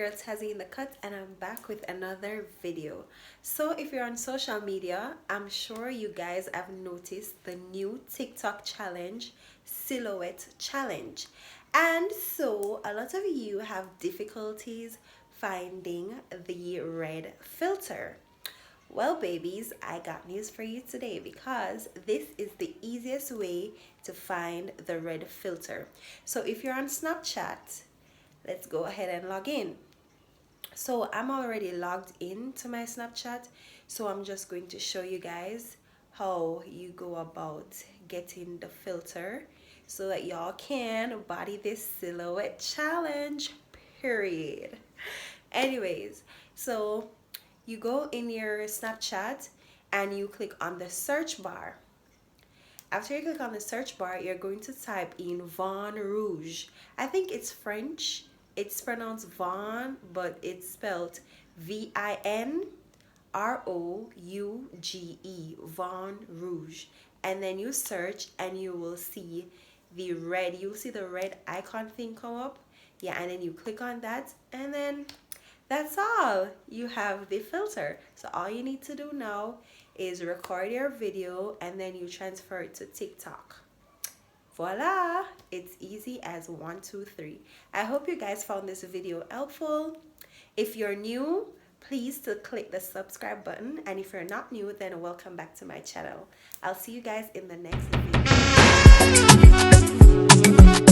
girl Tazzy in the cut, and I'm back with another video. So if you're on social media, I'm sure you guys have noticed the new TikTok challenge, silhouette challenge. And so a lot of you have difficulties finding the red filter. Well, babies, I got news for you today because this is the easiest way to find the red filter. So if you're on Snapchat, let's go ahead and log in. So I'm already logged in to my Snapchat, so I'm just going to show you guys how you go about getting the filter so that y'all can body this silhouette challenge, period. Anyways, so you go in your Snapchat and you click on the search bar. After you click on the search bar, you're going to type in Vin Rouge. I think it's French. It's pronounced Vin, but it's spelled VINROUGE, Vin Rouge. And then you search and you will see the red, you'll see the red icon thing come up. Yeah, and then you click on that, and then that's all. You have the filter. So all you need to do now is record your video and then you transfer it to TikTok. Voila! It's easy as 1, 2, 3. I hope you guys found this video helpful. If you're new, please to click the subscribe button, and if you're not new, then welcome back to my channel. I'll see you guys in the next video.